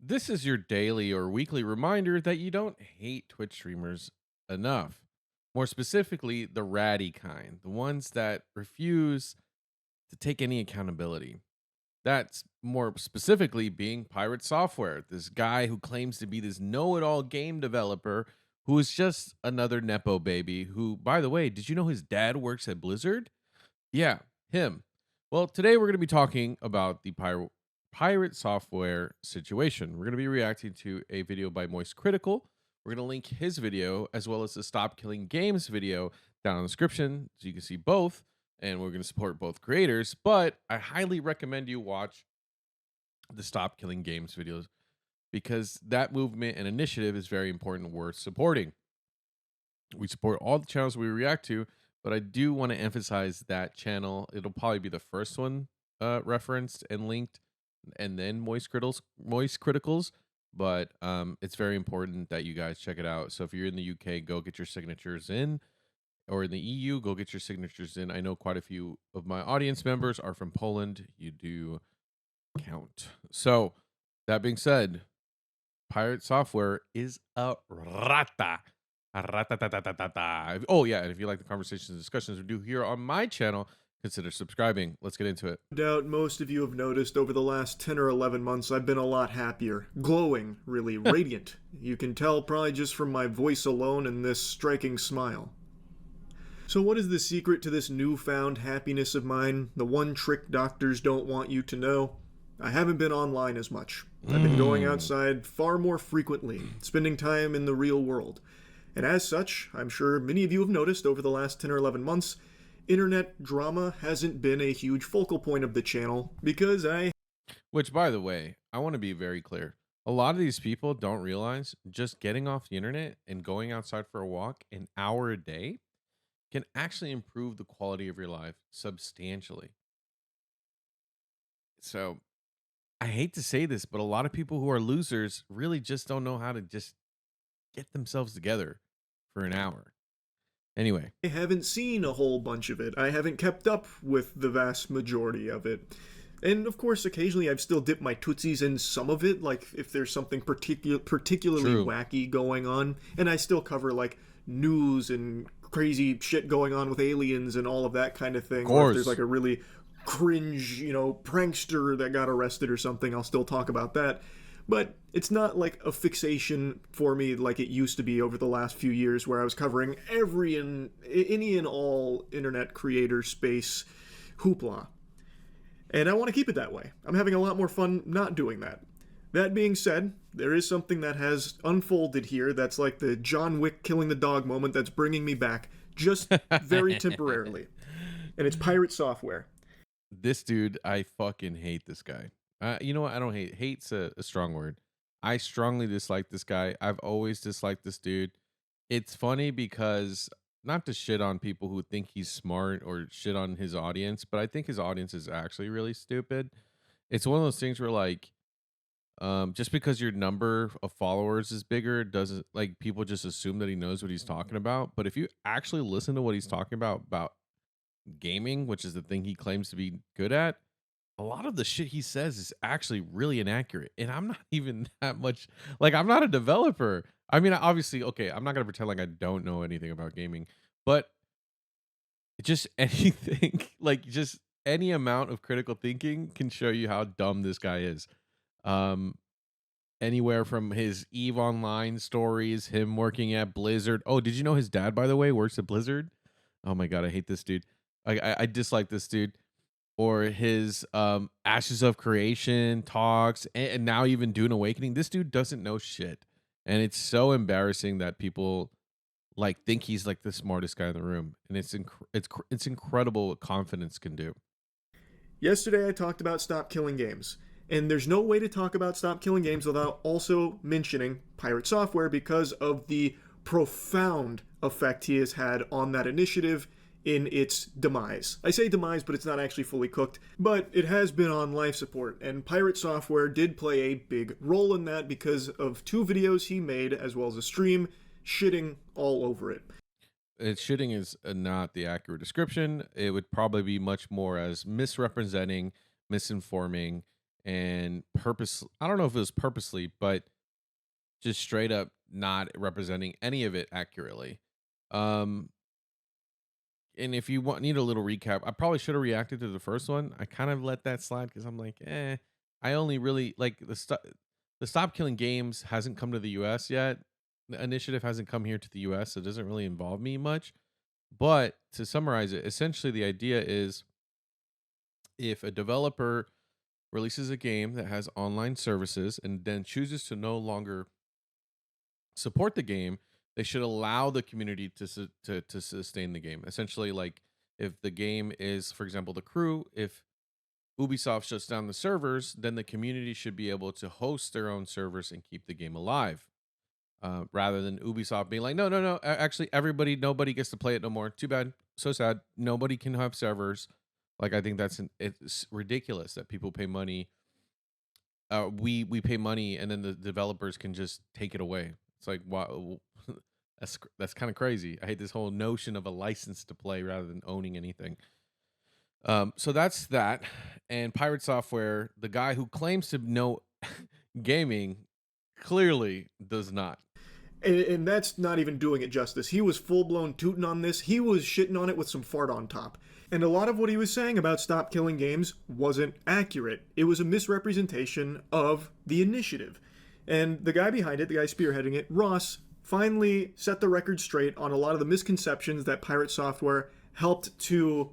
This is your daily or weekly reminder that you don't hate Twitch streamers enough. More specifically, the ratty kind, the ones that refuse to take any accountability. That's more specifically being Pirate Software, this guy who claims to be this know it all game developer who is just another Nepo baby. Who, by the way, did you know his dad works at Blizzard? Yeah, him. Well, today we're going to be talking about the pirate software situation. We're going to be reacting to a video by Moist Critical. We're going to link his video as well as the Stop Killing Games video down in the description so you can see both. And we're going to support both creators. But I highly recommend you watch the Stop Killing Games videos because that movement and initiative is very important and worth supporting. We support all the channels we react to, but I do want to emphasize that channel. It'll probably be the first one referenced and linked, and then Moist Criticals. But it's very important that you guys check it out. So if you're in the UK, go get your signatures in, or in the EU, go get your signatures in. I know quite a few of my audience members are from Poland. You do count. So that being said, Pirate Software is a rata. Oh, yeah. And if you like the conversations and discussions we do here on my channel, consider subscribing. Let's get into it. No doubt most of you have noticed over the last 10 or 11 months I've been a lot happier. Glowing, really, radiant. You can tell probably just from my voice alone and this striking smile. So what is the secret to this newfound happiness of mine? The one trick doctors don't want you to know? I haven't been online as much. I've been going outside far more frequently, spending time in the real world. And as such, I'm sure many of you have noticed over the last 10 or 11 months, internet drama hasn't been a huge focal point of the channel because Which, by the way, I want to be very clear. A lot of these people don't realize just getting off the internet and going outside for a walk an hour a day can actually improve the quality of your life substantially. So I hate to say this, but a lot of people who are losers really just don't know how to just get themselves together for an hour. Anyway, haven't seen a whole bunch of it. I haven't kept up with the vast majority of it. And of course, occasionally I've still dipped my tootsies in some of it, like if there's something particularly true. wacky going on. And I still cover like news and crazy shit going on with aliens and all of that kind of thing. Of Or if there's course. like a really cringe, prankster that got arrested or something, I'll still talk about that. But it's not like a fixation for me like it used to be over the last few years where I was covering any and all internet creator space hoopla. And I want to keep it that way. I'm having a lot more fun not doing that. That being said, there is something that has unfolded here that's like the John Wick killing the dog moment that's bringing me back, just very temporarily. And it's Pirate Software. This dude, I fucking hate this guy. You know what? I don't hate. Hate's a strong word. I strongly dislike this guy. I've always disliked this dude. It's funny because not to shit on people who think he's smart or shit on his audience, but I think his audience is actually really stupid. It's one of those things where like just because your number of followers is bigger doesn't like people just assume that he knows what he's talking about. But if you actually listen to what he's talking about gaming, which is the thing he claims to be good at, a lot of the shit he says is actually really inaccurate. And I'm not even that much like I'm not a developer. I mean, obviously, okay, I'm not gonna pretend like I don't know anything about gaming, but just anything, like just any amount of critical thinking can show you how dumb this guy is. Um, Anywhere from his Eve Online stories, him working at Blizzard. Oh, did you know his dad, by the way, works at Blizzard? Oh my god, I hate this dude. I dislike this dude. Or his Ashes of Creation talks, and now even Dune Awakening. This dude doesn't know shit, and it's so embarrassing that people like think he's like the smartest guy in the room, and it's incredible what confidence can do. Yesterday I talked about Stop Killing Games. And there's no way to talk about Stop Killing Games without also mentioning Pirate Software because of the profound effect he has had on that initiative in its demise. I say demise, but it's not actually fully cooked, but it has been on life support, and Pirate Software did play a big role in that because of two videos he made, as well as a stream, shitting all over it. Shitting is not the accurate description. It would probably be much more as misrepresenting, misinforming, and I don't know if it was purposely, but just straight up not representing any of it accurately. Um, and if you need a little recap, I probably should have reacted to the first one. I kind of let that slide because I'm like, I only really like the Stop Killing Games hasn't come to the US yet. The initiative hasn't come here to the US, so it doesn't really involve me much. But to summarize it, essentially the idea is if a developer releases a game that has online services and then chooses to no longer support the game, they should allow the community to sustain the game. Essentially, like if the game is, for example, The Crew, if Ubisoft shuts down the servers, then the community should be able to host their own servers and keep the game alive. Rather than Ubisoft being like, no, no, no, actually, nobody gets to play it no more. Too bad, so sad. Nobody can have servers. Like, I think it's ridiculous that people pay money. We pay money, and then the developers can just take it away. It's like, wow, that's kind of crazy. I hate this whole notion of a license to play rather than owning anything. So that's that. And Pirate Software, the guy who claims to know gaming, clearly does not. And that's not even doing it justice. He was full-blown tooting on this. He was shitting on it with some fart on top. And a lot of what he was saying about Stop Killing Games wasn't accurate. It was a misrepresentation of the initiative. And the guy behind it, the guy spearheading it, Ross, finally set the record straight on a lot of the misconceptions that Pirate Software helped to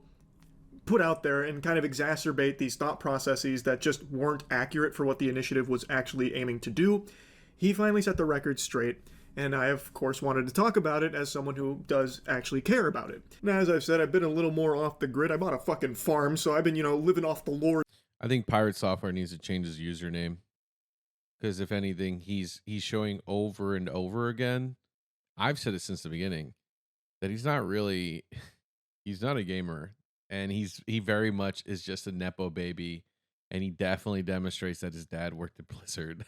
put out there and kind of exacerbate these thought processes that just weren't accurate for what the initiative was actually aiming to do. He finally set the record straight, and I, of course, wanted to talk about it as someone who does actually care about it. Now, as I've said, I've been a little more off the grid. I bought a fucking farm, so I've been, living off the lore. I think Pirate Software needs to change his username. Because if anything, he's showing over and over again. I've said it since the beginning that he's not a gamer. And he very much is just a Nepo baby. And he definitely demonstrates that his dad worked at Blizzard.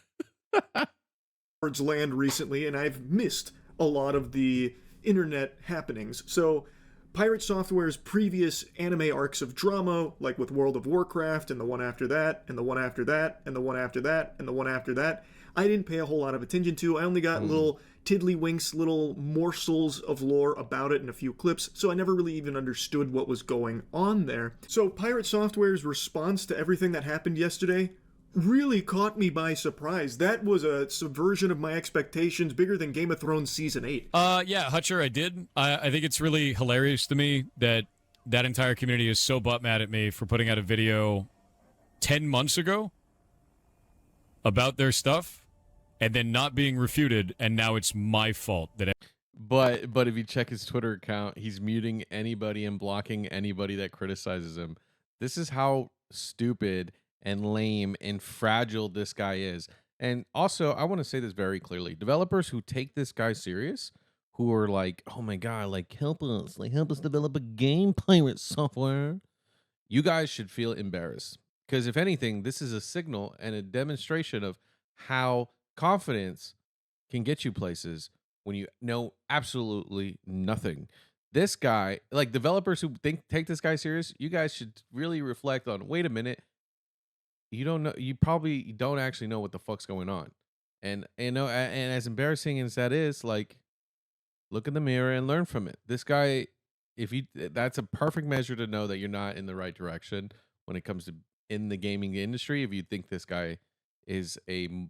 Land recently, and I've missed a lot of the internet happenings. So Pirate Software's previous anime arcs of drama, like with World of Warcraft, and the one after that, and the one after that, and the one after that, and the one after that, I didn't pay a whole lot of attention to. I only got little tiddlywinks, little morsels of lore about it in a few clips, so I never really even understood what was going on there. So Pirate Software's response to everything that happened yesterday really caught me by surprise. That was a subversion of my expectations, bigger than Game of Thrones Season 8. Yeah, Hutcher, I did. I think it's really hilarious to me that that entire community is so butt mad at me for putting out a video 10 months ago about their stuff and then not being refuted, and now it's my fault that... But if you check his Twitter account, he's muting anybody and blocking anybody that criticizes him. This is how stupid and lame and fragile this guy is. And also, I want to say this very clearly. Developers who take this guy serious, who are like, oh my God, like help us develop a game, Pirate Software. You guys should feel embarrassed. Because if anything, this is a signal and a demonstration of how confidence can get you places when you know absolutely nothing. This guy, like developers who take this guy serious, you guys should really reflect on, wait a minute, you don't know, you probably don't actually know what the fuck's going on. And as embarrassing as that is, like, look in the mirror and learn from it. This guy, that's a perfect measure to know that you're not in the right direction when it comes to in the gaming industry. If you think this guy is a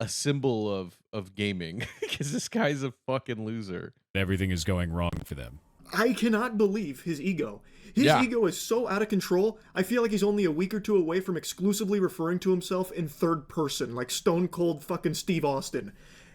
symbol of gaming, because this guy's a fucking loser. Everything is going wrong for them. I cannot believe his ego. His ego is so out of control, I feel like he's only a week or two away from exclusively referring to himself in third person, like Stone Cold fucking Steve Austin.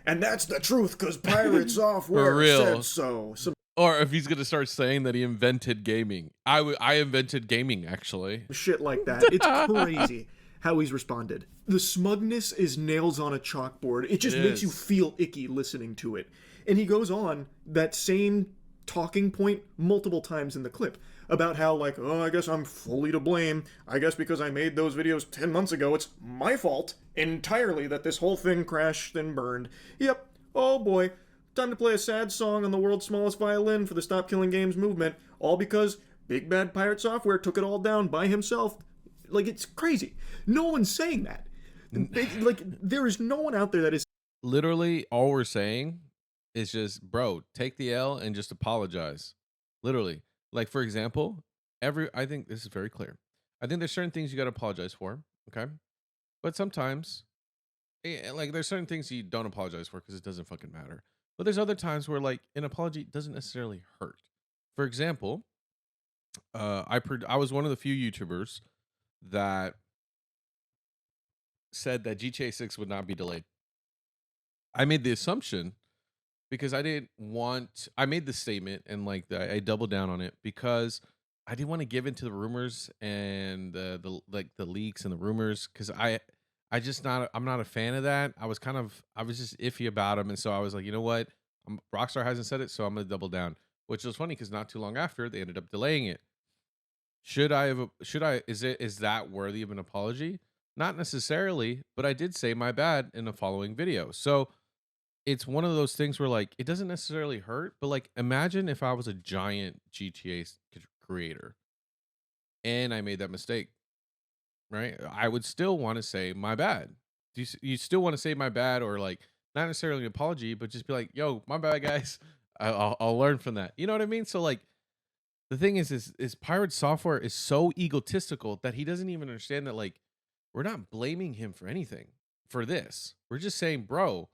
And that's the truth, because Pirate Software said so. Or if he's going to start saying that he invented gaming. I invented gaming, actually. Shit like that. It's crazy how he's responded. The smugness is nails on a chalkboard. It just makes you feel icky listening to it. And he goes on that same talking point multiple times in the clip about how, like, oh, I guess I'm fully to blame. I guess because I made those videos 10 months ago, it's my fault entirely that this whole thing crashed and burned. Yep. Oh boy. Time to play a sad song on the world's smallest violin for the Stop Killing Games movement, all because Big Bad Pirate Software took it all down by himself. like, it's crazy. No one's saying that. Like, there is no one out there that is Literally, all we're saying is just, bro, take the L and just apologize. Literally. Like, for example, I think this is very clear. I think there's certain things you got to apologize for. Okay. But sometimes, like, there's certain things you don't apologize for because it doesn't fucking matter. But there's other times where, like, an apology doesn't necessarily hurt. For example, I was one of the few YouTubers that said that GTA 6 would not be delayed. I made the assumption because I made the statement and like I doubled down on it because I didn't want to give into the rumors and the leaks and the rumors because I'm not a fan of that. I was just iffy about them, and so I was like, you know what, Rockstar hasn't said it, so I'm gonna double down. Which was funny because not too long after they ended up delaying it. Is that worthy of an apology? Not necessarily, but I did say my bad in the following video. So it's one of those things where like it doesn't necessarily hurt, but like imagine if I was a giant GTA creator and I made that mistake, right? I would still want to say my bad. You still want to say my bad, or like not necessarily an apology, but just be like, yo, my bad, guys. I'll learn from that. You know what I mean? So like the thing is Pirate Software is so egotistical that he doesn't even understand that like we're not blaming him for anything for this. We're just saying, bro,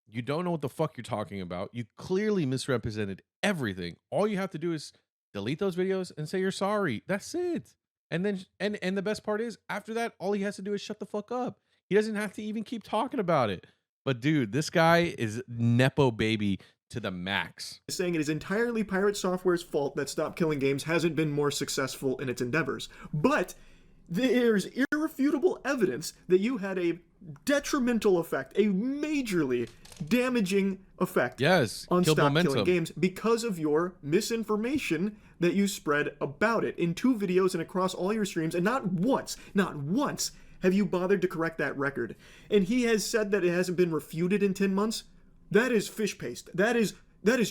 you don't know what the fuck you're talking about. You clearly misrepresented everything. All you have to do is delete those videos and say you're sorry. That's it. And then and the best part is after that, all he has to do is shut the fuck up. He doesn't have to even keep talking about it. But dude, this guy is Nepo baby to the max. saying it is entirely Pirate Software's fault that Stop Killing Games hasn't been more successful in its endeavors. But there's irrefutable evidence that you had a detrimental effect, a majorly damaging effect on Stop momentum. Killing Games because of your misinformation that you spread about it in 2 videos and across all your streams, and not once have you bothered to correct that record. And he has said that it hasn't been refuted in 10 months. That is fish paste. That is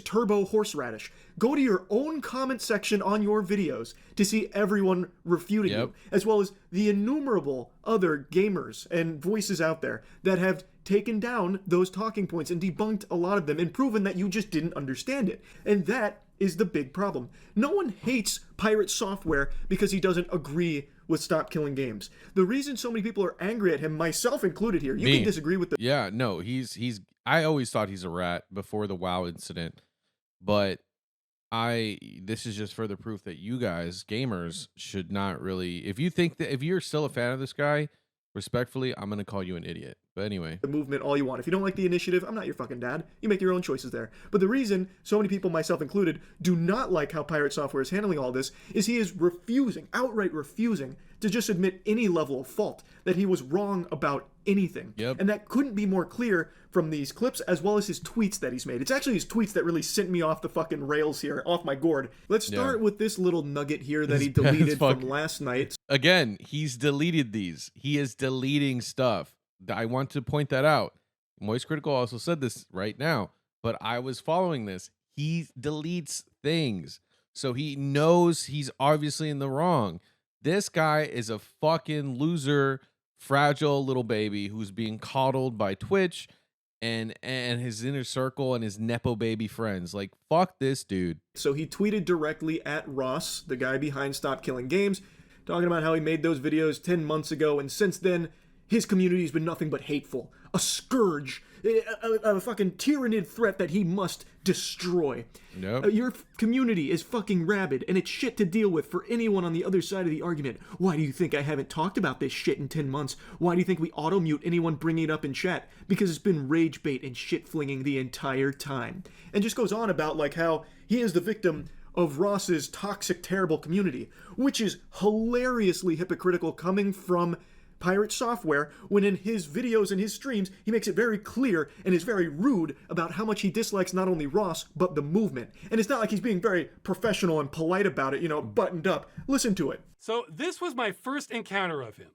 turbo horseradish. Go to your own comment section on your videos to see everyone refuting you, as well as the innumerable other gamers and voices out there that have taken down those talking points and debunked a lot of them and proven that you just didn't understand it. And that is the big problem. No one hates Pirate Software because he doesn't agree with Stop Killing Games. The reason so many people are angry at him, myself included here, you can disagree with the... Yeah, no, I always thought he's a rat before the WoW incident, but this is just further proof that you guys, gamers, should not really, if you're still a fan of this guy, respectfully, I'm going to call you an idiot. But anyway. The movement all you want. If you don't like the initiative, I'm not your fucking dad. You make your own choices there. But the reason so many people, myself included, do not like how Pirate Software is handling all this is he is outright refusing to just admit any level of fault, that he was wrong about anything. And that couldn't be more clear from these clips as well as his tweets that he's made. It's actually his tweets that really sent me off the fucking rails here, off my gourd. Let's start with this little nugget here that he deleted from last night. Again, he's deleted these. He is deleting stuff. I want to point that out. Moist Critical also said this right now, but I was following this. He deletes things. So he knows he's obviously in the wrong. This guy is a fucking loser, fragile little baby who's being coddled by Twitch and his inner circle and his Nepo baby friends. Like, fuck this dude. So he tweeted directly at Ross, the guy behind Stop Killing Games, talking about how he made those videos 10 months ago, and since then, his community has been nothing but hateful. A scourge. A fucking tyrannid threat that he must destroy. Your community is fucking rabid, and it's shit to deal with for anyone on the other side of the argument. Why do you think I haven't talked about this shit in 10 months? Why do you think we auto-mute anyone bringing it up in chat? Because it's been rage bait and shit-flinging the entire time. And just goes on about like how he is the victim of Ross's toxic, terrible community, which is hilariously hypocritical coming from Pirate Software, when in his videos and his streams, he makes it very clear and is very rude about how much he dislikes not only Ross, but the movement. And it's not like he's being very professional and polite about it, buttoned up. Listen to it. So this was my first encounter of him.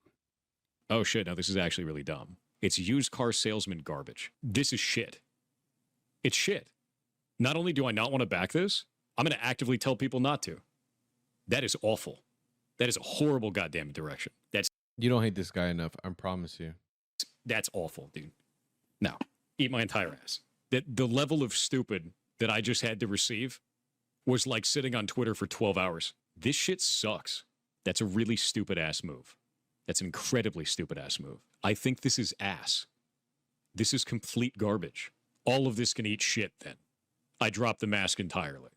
Oh shit, now this is actually really dumb. It's used car salesman garbage. This is shit. It's shit. Not only do I not want to back this, I'm going to actively tell people not to. That is awful. That is a horrible goddamn direction. You don't hate this guy enough. I promise you. That's awful, dude. No, eat my entire ass. The level of stupid that I just had to receive was like sitting on Twitter for 12 hours. This shit sucks. That's a really stupid ass move. That's an incredibly stupid ass move. I think this is ass. This is complete garbage. All of this can eat shit then. I drop the mask entirely.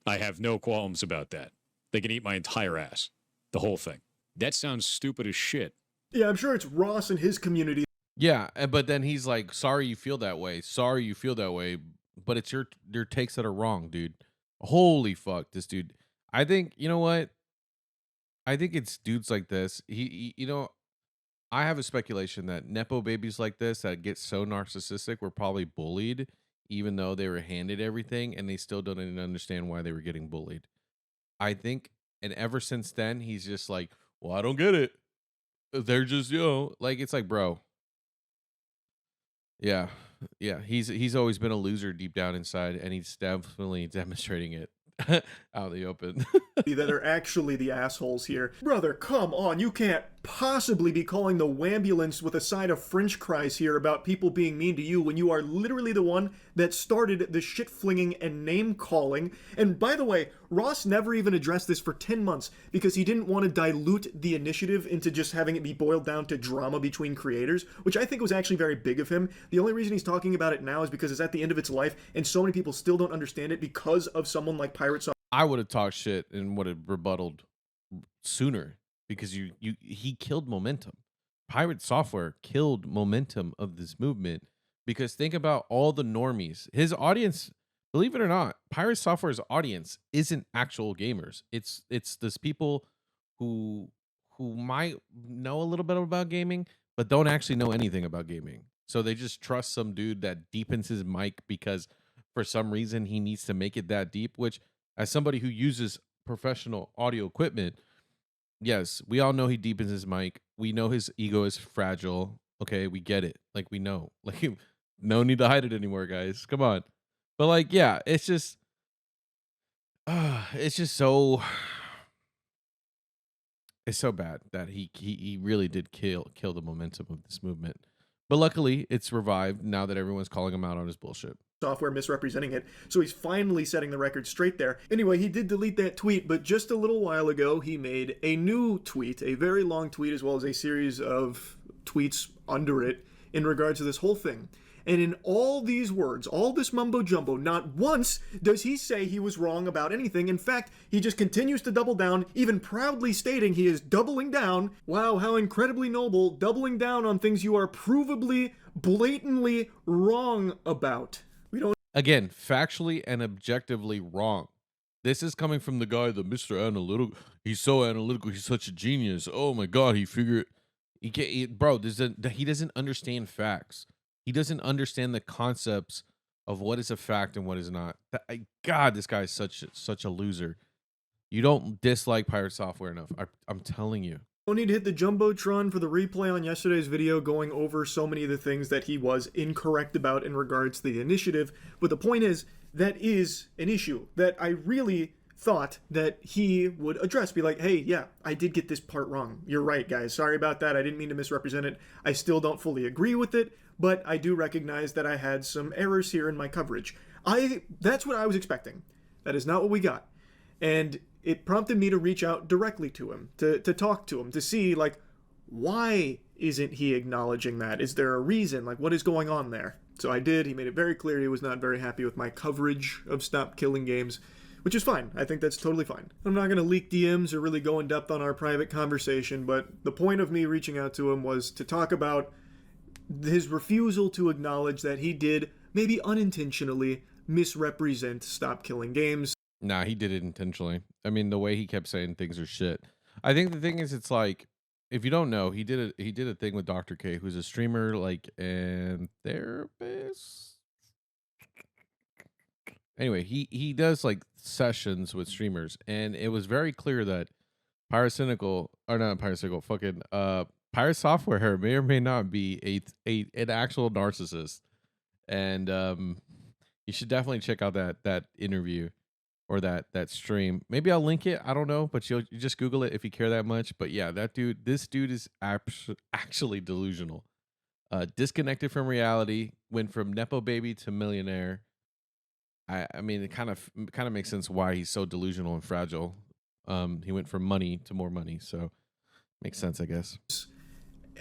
I have no qualms about that. They can eat my entire ass. The whole thing. That sounds stupid as shit. Yeah, I'm sure it's Ross and his community. Yeah, but then he's like, "Sorry you feel that way. Sorry you feel that way." But it's your takes that are wrong, dude. Holy fuck, this dude. I think you know what? I think it's dudes like this. I have a speculation that nepo babies like this that get so narcissistic were probably bullied, even though they were handed everything, and they still don't even understand why they were getting bullied. I think, and ever since then, he's just like, "Well, I don't get it. They're just, like it's like, bro." Yeah, yeah. He's always been a loser deep down inside, and he's definitely demonstrating it out in the open. That are actually the assholes here. Brother, come on, you can't possibly be calling the wambulance with a side of french fries here about people being mean to you when you are literally the one that started the shit flinging and name calling. And by the way, Ross never even addressed this for 10 months because he didn't want to dilute the initiative into just having it be boiled down to drama between creators, which I think was actually very big of him. The only reason he's talking about it now is because it's at the end of its life and so many people still don't understand it because of someone like PirateSoftware. I would have talked shit and would have rebutted sooner because he killed momentum. PirateSoftware killed momentum of this movement because think about all the normies. His audience, believe it or not, PirateSoftware's audience isn't actual gamers. It's this people who might know a little bit about gaming but don't actually know anything about gaming. So they just trust some dude that deepens his mic because for some reason he needs to make it that deep, which as somebody who uses professional audio equipment, yes, we all know he deepens his mic. We know his ego is fragile. Okay, we get it. Like, we know. Like, no need to hide it anymore, guys. Come on. But, like, yeah, it's just so... It's so bad that he really did kill the momentum of this movement. But luckily, it's revived now that everyone's calling him out on his bullshit. Software misrepresenting it, so he's finally setting the record straight there. Anyway, he did delete that tweet, but just a little while ago, he made a new tweet, a very long tweet, as well as a series of tweets under it in regards to this whole thing. And in all these words, all this mumbo-jumbo, not once does he say he was wrong about anything. In fact, he just continues to double down, even proudly stating he is doubling down. Wow, how incredibly noble, doubling down on things you are provably, blatantly wrong about. Again, factually and objectively wrong. This is coming from the guy, the Mr. Analytical. He's so analytical. He's such a genius. Oh my God, he figured. He doesn't understand facts. He doesn't understand the concepts of what is a fact and what is not. God, this guy is such a loser. You don't dislike PirateSoftware enough. I'm telling you. No need to hit the Jumbotron for the replay on yesterday's video going over so many of the things that he was incorrect about in regards to the initiative. But the point is, that is an issue that I really thought that he would address. Be like, hey, yeah, I did get this part wrong. You're right, guys. Sorry about that. I didn't mean to misrepresent it. I still don't fully agree with it, but I do recognize that I had some errors here in my coverage. That's what I was expecting. That is not what we got. And it prompted me to reach out directly to him, to talk to him, to see, like, why isn't he acknowledging that? Is there a reason? Like, what is going on there? So I did. He made it very clear he was not very happy with my coverage of Stop Killing Games, which is fine. I think that's totally fine. I'm not going to leak DMs or really go in depth on our private conversation, but the point of me reaching out to him was to talk about his refusal to acknowledge that he did, maybe unintentionally, misrepresent Stop Killing Games. Nah, he did it intentionally. I mean, the way he kept saying things are shit. I think the thing is, it's like, if you don't know, he did a thing with Dr. K, who's a streamer, like, and therapist. Anyway, he does like sessions with streamers, and it was very clear that PirateSoftware may or may not be an actual narcissist, and you should definitely check out that interview or that stream. Maybe I'll link it. I don't know, but you just Google it if you care that much. But yeah, this dude is actually delusional. Disconnected from reality, went from nepo baby to millionaire. I mean, it kind of makes sense why he's so delusional and fragile. He went from money to more money, so makes sense, I guess.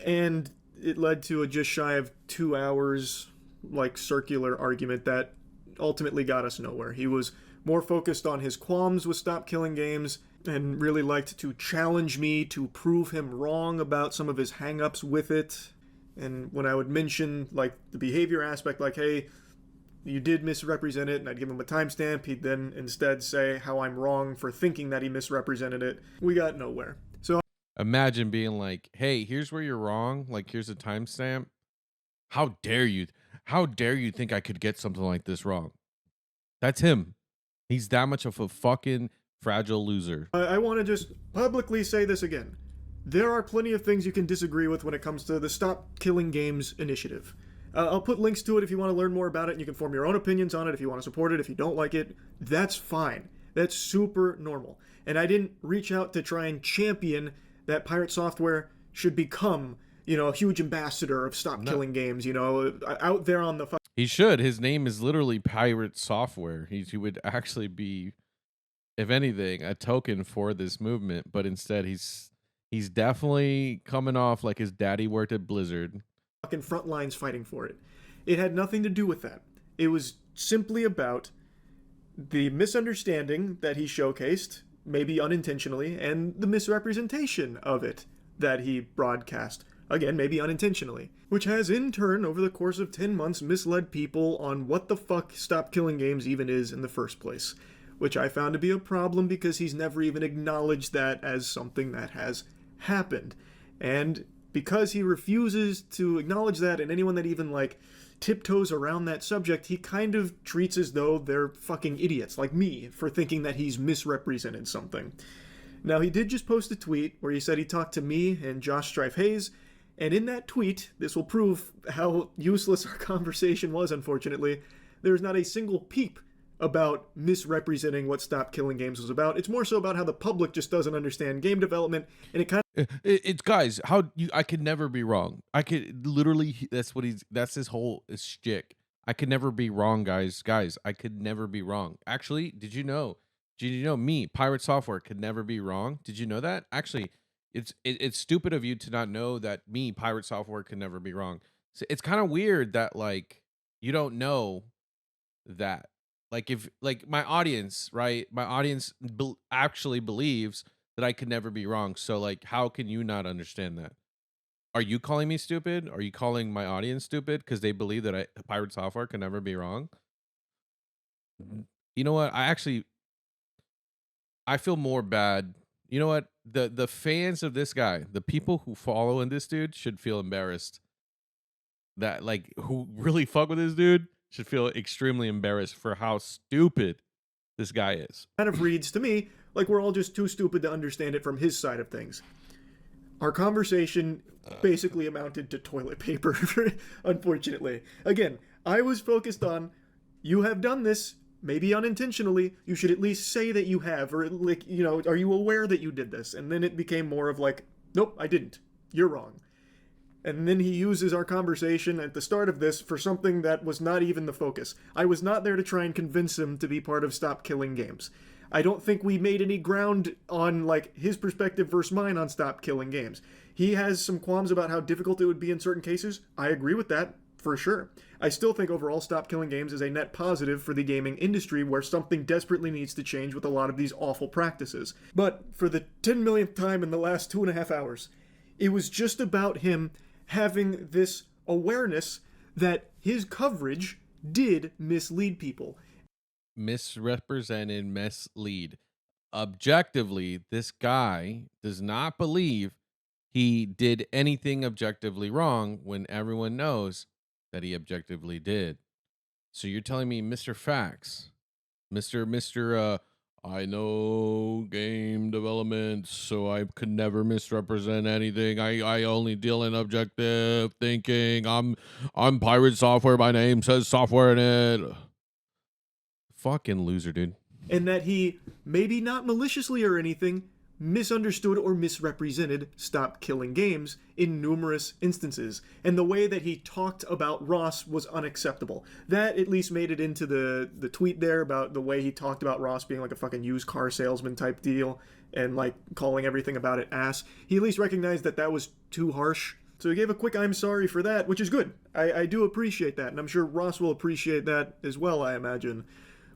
And it led to a just shy of 2 hours, like, circular argument that ultimately got us nowhere. He was more focused on his qualms with Stop Killing Games and really liked to challenge me to prove him wrong about some of his hang-ups with it. And when I would mention, like, the behavior aspect, like, hey, you did misrepresent it, and I'd give him a timestamp, he'd then instead say how I'm wrong for thinking that he misrepresented it. We got nowhere. So imagine being like, hey, here's where you're wrong. Like, here's a timestamp. How dare you? How dare you think I could get something like this wrong? That's him. He's that much of a fucking fragile loser. I want to just publicly say this again. There are plenty of things you can disagree with when it comes to the Stop Killing Games initiative. I'll put links to it if you want to learn more about it, and you can form your own opinions on it if you want to support it. If you don't like it, that's fine. That's super normal. And I didn't reach out to try and champion that PirateSoftware should become, a huge ambassador of Stop Killing Games, out there on the... He should. His name is literally PirateSoftware. He would actually be, if anything, a token for this movement, but instead he's definitely coming off like his daddy worked at Blizzard. Fucking front lines fighting for it. It had nothing to do with that. It was simply about the misunderstanding that he showcased, maybe unintentionally, and the misrepresentation of it that he broadcast, again, maybe unintentionally, which has in turn, over the course of 10 months, misled people on what the fuck Stop Killing Games even is in the first place, which I found to be a problem because he's never even acknowledged that as something that has happened. And because he refuses to acknowledge that, and anyone that even, tiptoes around that subject, he kind of treats as though they're fucking idiots, like me, for thinking that he's misrepresented something. Now, he did just post a tweet where he said he talked to me and Josh Strife Hayes, and in that tweet, this will prove how useless our conversation was, unfortunately, there's not a single peep about misrepresenting what Stop Killing Games was about. It's more so about how the public just doesn't understand game development, and it kind of... It's guys, I could never be wrong. I could literally, that's his whole shtick. I could never be wrong, guys. Guys, I could never be wrong. Actually, did you know me, PirateSoftware, could never be wrong? Did you know that? Actually, it's stupid of you to not know that me, PirateSoftware, could never be wrong. So it's kind of weird that you don't know that. If my audience, right? My audience actually believes that I could never be wrong. So how can you not understand that? Are you calling me stupid? Are you calling my audience stupid because they believe that PirateSoftware can never be wrong? You know what? I feel more bad. You know what? The fans of this guy, the people who follow in this dude, should feel embarrassed. That who really fuck with this dude should feel extremely embarrassed for how stupid this guy is. Kind of reads to me like we're all just too stupid to understand it from his side of things. Our conversation basically amounted to toilet paper, unfortunately. Again, I was focused on, you have done this, maybe unintentionally, you should at least say that you have, or are you aware that you did this? And then it became more of nope, I didn't. You're wrong. And then he uses our conversation at the start of this for something that was not even the focus. I was not there to try and convince him to be part of Stop Killing Games. I don't think we made any ground on, his perspective versus mine on Stop Killing Games. He has some qualms about how difficult it would be in certain cases. I agree with that, for sure. I still think overall Stop Killing Games is a net positive for the gaming industry where something desperately needs to change with a lot of these awful practices. But for the 10 millionth time in the last 2.5 hours, it was just about him having this awareness that his coverage did mislead people. Misrepresented, mislead. Objectively, this guy does not believe he did anything objectively wrong when everyone knows that he objectively did. So you're telling me, Mr. Facts, Mr. I know game development, so I could never misrepresent anything. I only deal in objective thinking. I'm PirateSoftware. My name says software in it. Fucking loser, dude. and that he, maybe not maliciously or anything, misunderstood or misrepresented Stop Killing Games in numerous instances. And the way that he talked about Ross was unacceptable. That at least made it into the tweet there about the way he talked about Ross being like a fucking used car salesman type deal and like calling everything about it ass. He at least recognized that that was too harsh. So he gave a quick I'm sorry for that, which is good. I do appreciate that, and I'm sure Ross will appreciate that as well, I imagine.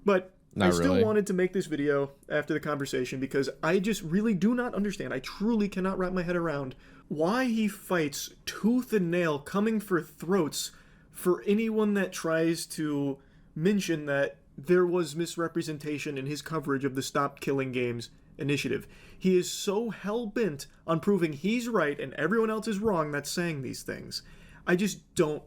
But Not I still really. wanted to make this video after the conversation because I just really do not understand. I truly cannot wrap my head around why he fights tooth and nail coming for throats for anyone that tries to mention that there was misrepresentation in his coverage of the Stop Killing Games initiative. He is so hell-bent on proving he's right and everyone else is wrong that's saying these things. I just don't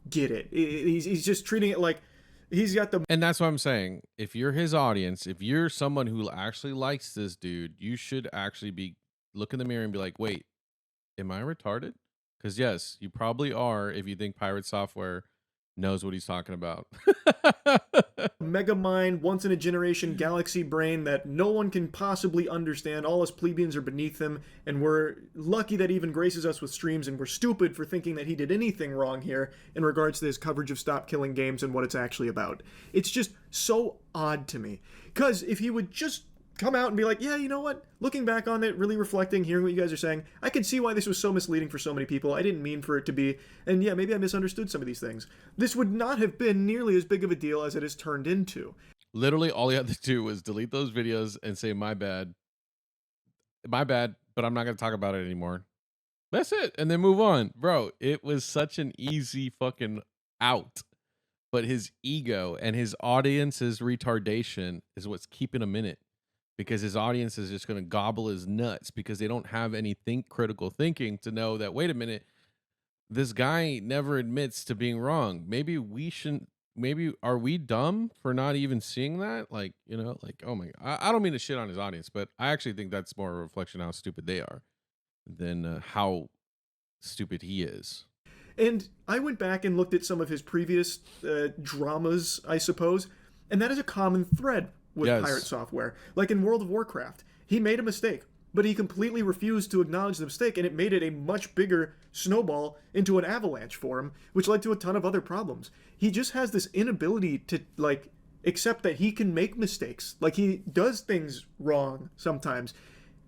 get it. He's just treating it like he's got the... And that's what I'm saying. If you're his audience, if you're someone who actually likes this dude, you should actually be look in the mirror and be like, wait, am I retarded? Because yes, you probably are if you think Pirate Software knows what he's talking about. mega mind, once in a generation galaxy brain that no one can possibly understand. All us plebeians are beneath him, and we're lucky that he even graces us with streams, and we're stupid for thinking that he did anything wrong here in regards to his coverage of Stop Killing Games and what it's actually about. It's just so odd to me. Because if he would just come out and be like, yeah, you know what? Looking back on it, really reflecting, hearing what you guys are saying, I can see why this was so misleading for so many people. I didn't mean for it to be, and yeah, maybe I misunderstood some of these things. This would not have been nearly as big of a deal as it has turned into. Literally, all he had to do was delete those videos and say, my bad, but I'm not going to talk about it anymore. That's it. And then move on. Bro, it was such an easy fucking out. But his ego and his audience's retardation is what's keeping him in it. Because his audience is just going to gobble his nuts because they don't have any critical thinking to know that, wait a minute, this guy never admits to being wrong. Maybe we shouldn't, maybe are we dumb for not even seeing that? Like, you know, like, oh my, I don't mean to shit on his audience, but I actually think that's more a reflection of how stupid they are than how stupid he is. And I went back and looked at some of his previous dramas, I suppose, and that is a common thread with Pirate Software. Like in World of Warcraft, he made a mistake, but he completely refused to acknowledge the mistake, and it made it a much bigger snowball into an avalanche for him, which led to a ton of other problems. He just has this inability to, like, accept that he can make mistakes. Like, he does things wrong sometimes,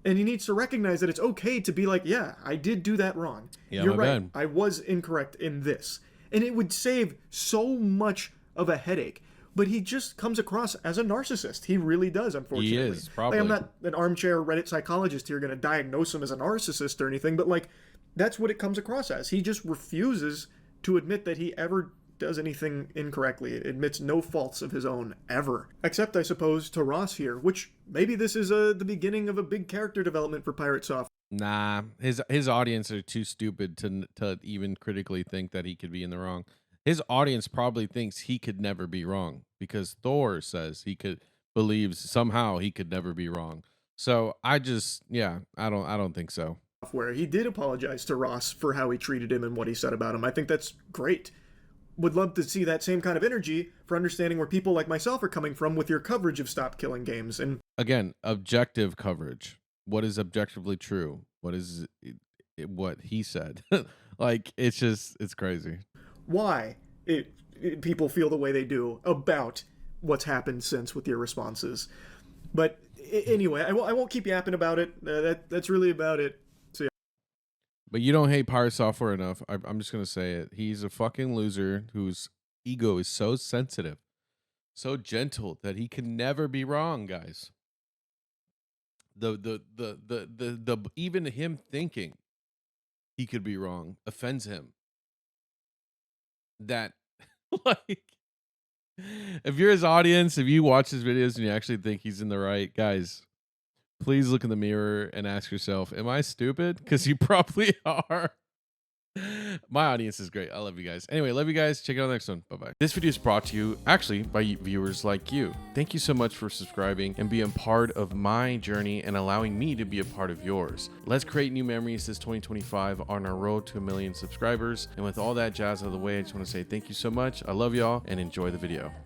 and he needs to recognize that it's okay to be like, yeah, I did do that wrong. Yeah, you're right. bad. I was incorrect in this. And it would save so much of a headache. But he just comes across as a narcissist. He really does, unfortunately. He is, probably. Like, I'm not an armchair Reddit psychologist here going to diagnose him as a narcissist or anything, but, like, that's what it comes across as. He just refuses to admit that he ever does anything incorrectly. It admits no faults of his own, ever. Except, I suppose, to Ross here, which maybe this is the beginning of a big character development for Pirate Software. Nah, his audience are too stupid to even critically think that he could be in the wrong. His audience probably thinks he could never be wrong because Thor says believes somehow he could never be wrong. So I don't think so. Where he did apologize to Ross for how he treated him and what he said about him. I think that's great. Would love to see that same kind of energy for understanding where people like myself are coming from with your coverage of Stop Killing Games. And again, objective coverage. What is objectively true? What is what he said? Like, it's crazy. Why people feel the way they do about what's happened since with your responses. But anyway, I won't keep yapping about it. That's really about it. So, yeah. But you don't hate Pirate Software enough. I'm just going to say it. He's a fucking loser whose ego is so sensitive, so gentle that he can never be wrong, guys. The even him thinking he could be wrong offends him. That, like, if you're his audience, if you watch his videos and you actually think he's in the right, guys, please look in the mirror and ask yourself, am I stupid? Because you probably are. My audience is great. I love you guys. Anyway, love you guys. Check out the next one. Bye-bye. This video is brought to you, actually, by viewers like you. Thank you so much for subscribing and being part of my journey and allowing me to be a part of yours. Let's create new memories this 2025 on our road to 1 million subscribers. And with all that jazz out of the way, I just want to say thank you so much. I love y'all and enjoy the video.